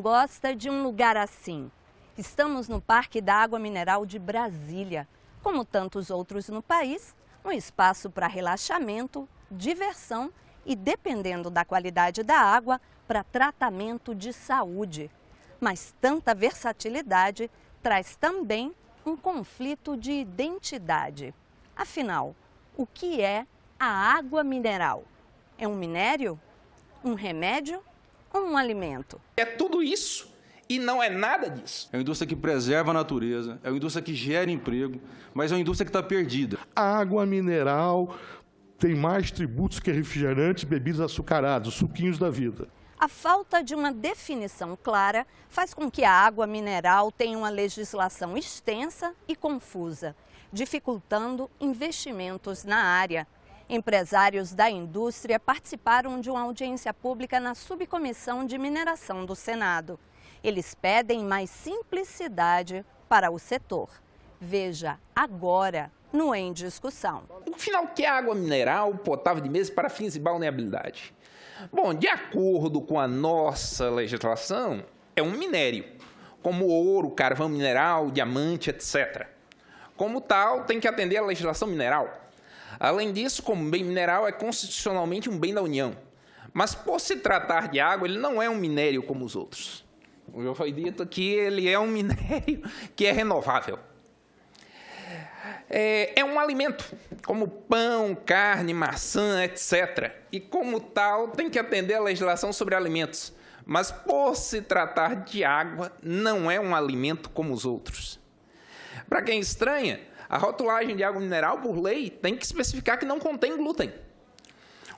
gosta de um lugar assim? Estamos no Parque da Água Mineral de Brasília. Como tantos outros no país, um espaço para relaxamento, diversão e, dependendo da qualidade da água, para tratamento de saúde. Mas tanta versatilidade traz também um conflito de identidade. Afinal, o que é a água mineral? É um minério? Um remédio ou um alimento? É tudo isso e não é nada disso. É uma indústria que preserva a natureza, é uma indústria que gera emprego, mas é uma indústria que está perdida. A água mineral tem mais tributos que refrigerantes e bebidas açucaradas, os suquinhos da vida. A falta de uma definição clara faz com que a água mineral tenha uma legislação extensa e confusa, dificultando investimentos na área. Empresários da indústria participaram de uma audiência pública na Subcomissão de Mineração do Senado. Eles pedem mais simplicidade para o setor. Veja agora no Em Discussão. Afinal, o que é água mineral potável de mesa para fins de balneabilidade? Bom, de acordo com a nossa legislação, é um minério, como ouro, carvão mineral, diamante, etc. Como tal, tem que atender à legislação mineral. Além disso, como bem mineral, é constitucionalmente um bem da União. Mas, por se tratar de água, ele não é um minério como os outros. Como já foi dito aqui, ele é um minério que é renovável. É um alimento, como pão, carne, maçã, etc. E, como tal, tem que atender à legislação sobre alimentos. Mas, por se tratar de água, não é um alimento como os outros. Para quem estranha, a rotulagem de água mineral, por lei, tem que especificar que não contém glúten.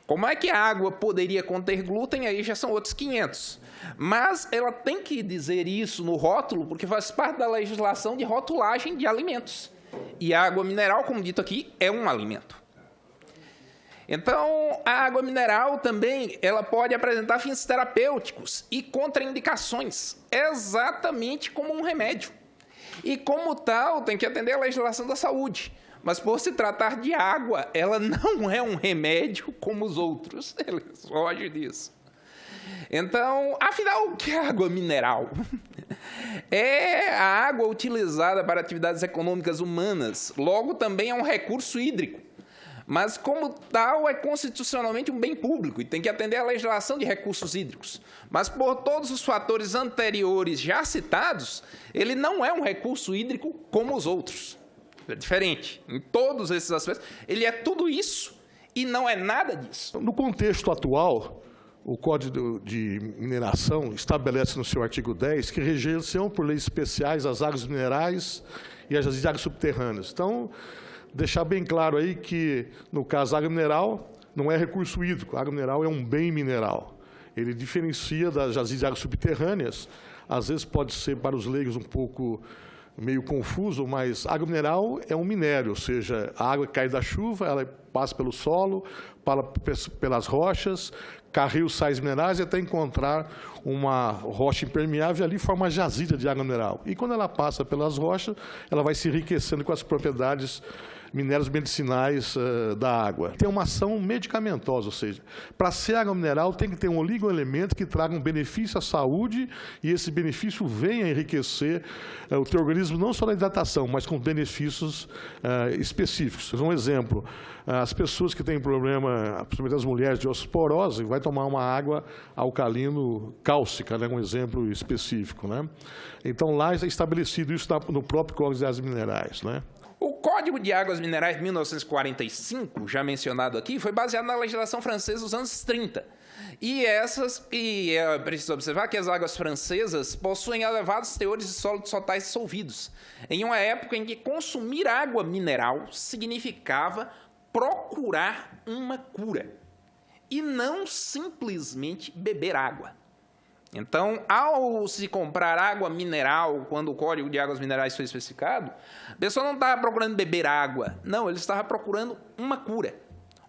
Como é que a água poderia conter glúten? Aí já são outros 500. Mas ela tem que dizer isso no rótulo, porque faz parte da legislação de rotulagem de alimentos. E a água mineral, como dito aqui, é um alimento. Então, a água mineral também ela pode apresentar fins terapêuticos e contraindicações, exatamente como um remédio. E, como tal, tem que atender à legislação da saúde. Mas, por se tratar de água, ela não é um remédio como os outros. Ele foge disso. Então, afinal, o que é água mineral? É a água utilizada para atividades econômicas humanas. Logo, também é um recurso hídrico. Mas, como tal, é constitucionalmente um bem público e tem que atender à legislação de recursos hídricos. Mas, por todos os fatores anteriores já citados, ele não é um recurso hídrico como os outros. É diferente. Em todos esses aspectos, ele é tudo isso e não é nada disso. No contexto atual, o Código de Mineração estabelece no seu artigo 10 que regem-se por leis especiais as águas minerais e as águas subterrâneas. Então, deixar bem claro aí que, no caso, a água mineral não é recurso hídrico, a água mineral é um bem mineral. Ele diferencia das jazidas de águas subterrâneas, às vezes pode ser para os leigos um pouco meio confuso, mas água mineral é um minério, ou seja, a água cai da chuva, ela passa pelo solo, pelas rochas, carrega os sais minerais até encontrar uma rocha impermeável e ali forma uma jazida de água mineral. E quando ela passa pelas rochas, ela vai se enriquecendo com as propriedades minérios medicinais da água. Tem uma ação medicamentosa, ou seja, para ser água mineral tem que ter um oligoelemento que traga um benefício à saúde e esse benefício venha enriquecer o teu organismo não só na hidratação, mas com benefícios específicos. Um exemplo, as pessoas que têm problema, principalmente as mulheres de osteoporose, vai tomar uma água alcalino cálcica, né, um exemplo específico, né? Então, lá é estabelecido isso no próprio Código de Águas Minerais, né? O Código de Águas Minerais de 1945, já mencionado aqui, foi baseado na legislação francesa dos anos 30. E é preciso observar que as águas francesas possuem elevados teores de sólidos soltais dissolvidos, em uma época em que consumir água mineral significava procurar uma cura, e não simplesmente beber água. Então, ao se comprar água mineral, quando o Código de Águas Minerais foi especificado, a pessoa não estava procurando beber água. Não, ele estava procurando uma cura,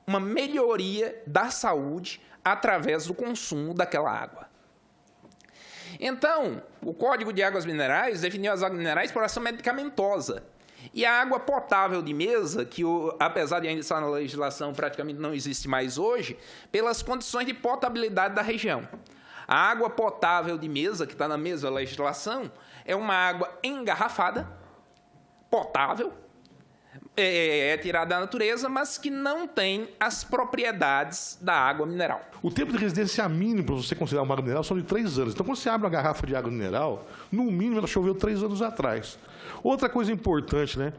uma melhoria da saúde através do consumo daquela água. Então, o Código de Águas Minerais definiu as águas minerais por ação medicamentosa. E a água potável de mesa, que apesar de ainda estar na legislação, praticamente não existe mais hoje, pelas condições de potabilidade da região. A água potável de mesa, que está na mesma legislação, é uma água engarrafada, potável, é tirada da natureza, mas que não tem as propriedades da água mineral. O tempo de residência mínimo para você considerar uma água mineral são de 3 anos. Então, quando você abre uma garrafa de água mineral, no mínimo ela choveu 3 anos atrás. Outra coisa importante, né?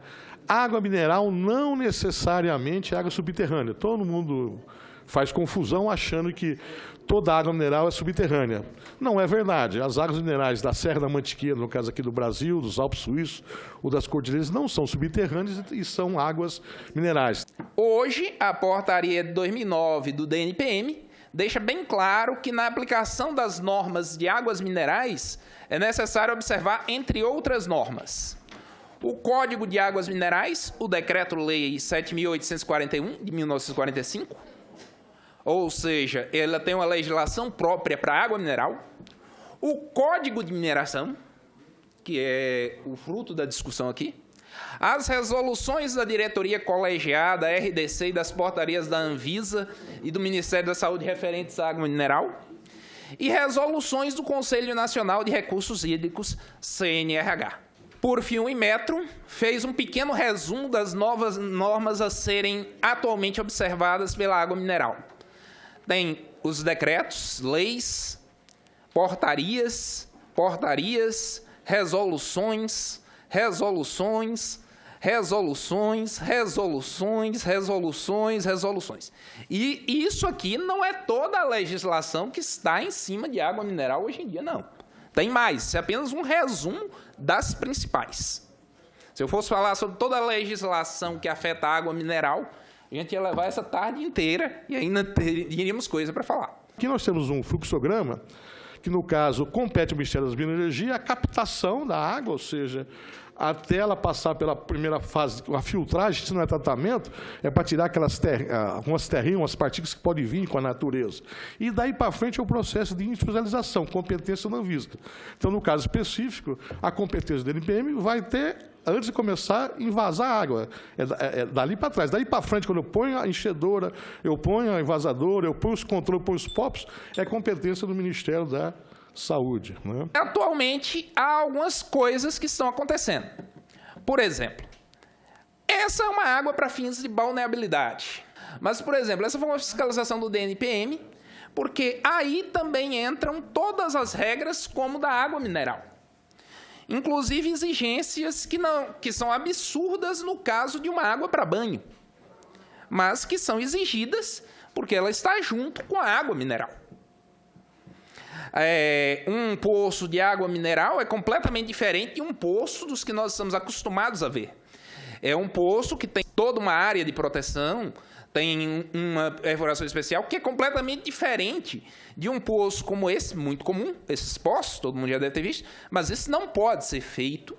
Água mineral não necessariamente é água subterrânea. Todo mundo faz confusão achando que toda água mineral é subterrânea. Não é verdade. As águas minerais da Serra da Mantiqueira, no caso aqui do Brasil, dos Alpes Suíços ou das Cordilheiras, não são subterrâneas e são águas minerais. Hoje, a portaria de 2009 do DNPM deixa bem claro que na aplicação das normas de águas minerais é necessário observar, entre outras normas, o Código de Águas Minerais, o Decreto-Lei 7.841, de 1945, ou seja, ela tem uma legislação própria para a água mineral, o Código de Mineração, que é o fruto da discussão aqui, as resoluções da diretoria colegiada, RDC e das portarias da Anvisa e do Ministério da Saúde referentes à água mineral, e resoluções do Conselho Nacional de Recursos Hídricos, CNRH. Por fim, o Inmetro fez um pequeno resumo das novas normas a serem atualmente observadas pela água mineral. Tem os decretos, leis, portarias, resoluções, E isso aqui não é toda a legislação que está em cima de água mineral hoje em dia, não. Tem mais, isso é apenas um resumo das principais. Se eu fosse falar sobre toda a legislação que afeta a água mineral, a gente ia levar essa tarde inteira e ainda teríamos coisa para falar. Aqui nós temos um fluxograma que, no caso, compete ao Ministério das Minas e Energia a captação da água, ou seja, até ela passar pela primeira fase, a filtragem, se não é tratamento, é para tirar algumas terrinhas, umas partículas que podem vir com a natureza. E daí para frente é o processo de industrialização, competência da Anvisa. Então, no caso específico, a competência do NPM vai ter, antes de começar, invasar a água. É dali para trás. Daí para frente, quando eu ponho a enchedora, eu ponho a envasadora, eu ponho os controles, eu ponho os POPs, é competência do Ministério da Saúde, né? Atualmente, há algumas coisas que estão acontecendo. Por exemplo, essa é uma água para fins de balneabilidade. Mas, por exemplo, essa foi uma fiscalização do DNPM, porque aí também entram todas as regras como da água mineral. Inclusive exigências que são absurdas no caso de uma água para banho, mas que são exigidas porque ela está junto com a água mineral. Um poço de água mineral é completamente diferente de um poço dos que nós estamos acostumados a ver. É um poço que tem toda uma área de proteção, tem uma perfuração especial, que é completamente diferente de um poço como esse, muito comum, esses poços, todo mundo já deve ter visto, mas isso não pode ser feito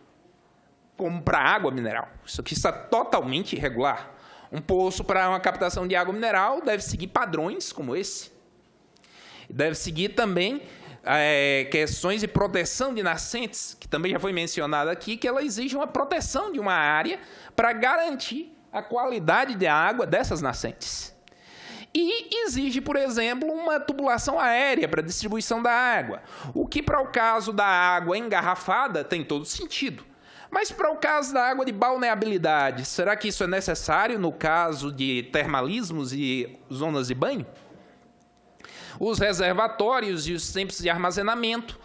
como para água mineral. Isso aqui está totalmente irregular. Um poço para uma captação de água mineral deve seguir padrões como esse. Deve seguir também questões de proteção de nascentes, que também já foi mencionado aqui, que ela exige uma proteção de uma área para garantir a qualidade da água dessas nascentes. E exige, por exemplo, uma tubulação aérea para a distribuição da água, o que, para o caso da água engarrafada, tem todo sentido. Mas, para o caso da água de balneabilidade, será que isso é necessário no caso de termalismos e zonas de banho? Os reservatórios e os tempos de armazenamento,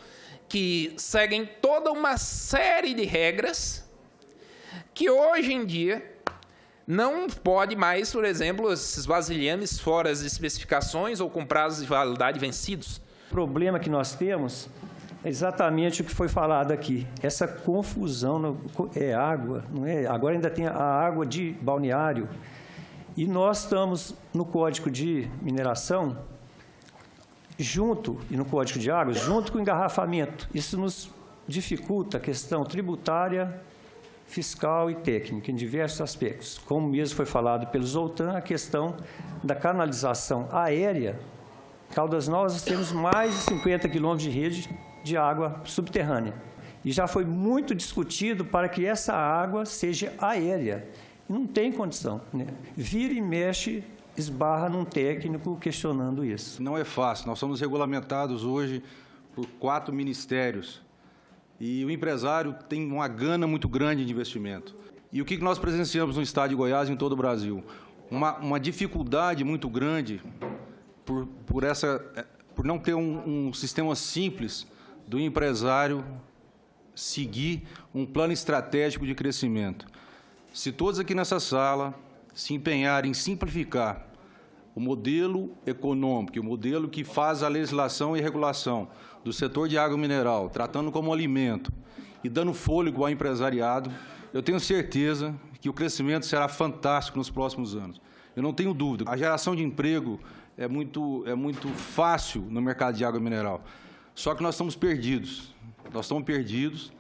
que seguem toda uma série de regras que, hoje em dia, não pode mais, por exemplo, esses vasilhames fora as especificações ou com prazos de validade vencidos. O problema que nós temos é exatamente o que foi falado aqui. Essa confusão é água, não é? Agora ainda tem a água de balneário. E nós estamos no Código de Mineração, e no Código de Águas, junto com o engarrafamento. Isso nos dificulta a questão tributária, fiscal e técnica, em diversos aspectos. Como mesmo foi falado pelo Zoltan, a questão da canalização aérea. Caldas Novas, nós temos mais de 50 quilômetros de rede de água subterrânea. E já foi muito discutido para que essa água seja aérea. Não tem condição, né? Vira e mexe, esbarra num técnico questionando isso. Não é fácil. Nós somos regulamentados hoje por 4 ministérios e o empresário tem uma gana muito grande de investimento. E o que nós presenciamos no estado de Goiás e em todo o Brasil? Uma dificuldade muito grande por não ter um sistema simples do empresário seguir um plano estratégico de crescimento. Se todos aqui nessa sala se empenharem em simplificar o modelo econômico, o modelo que faz a legislação e regulação do setor de água mineral, tratando como alimento e dando fôlego ao empresariado, eu tenho certeza que o crescimento será fantástico nos próximos anos. Eu não tenho dúvida. A geração de emprego é muito fácil no mercado de água mineral. Só que nós estamos perdidos. Nós estamos perdidos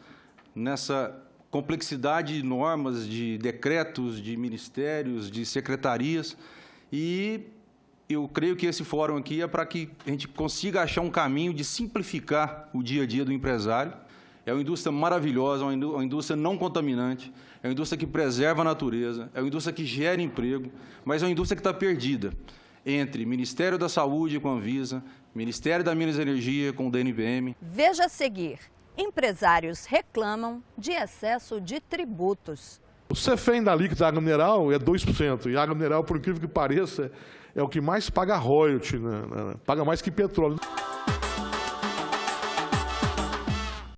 nessa complexidade de normas, de decretos, de ministérios, de secretarias. E eu creio que esse fórum aqui é para que a gente consiga achar um caminho de simplificar o dia a dia do empresário. É uma indústria maravilhosa, uma indústria não contaminante, é uma indústria que preserva a natureza, é uma indústria que gera emprego, mas é uma indústria que está perdida entre Ministério da Saúde com a Anvisa, Ministério da Minas e Energia com o DNPM. Veja a seguir. Empresários reclamam de excesso de tributos. O CEFEM da líquida da água mineral é 2%, e a água mineral, por incrível que pareça, é o que mais paga royalty, né? Paga mais que petróleo.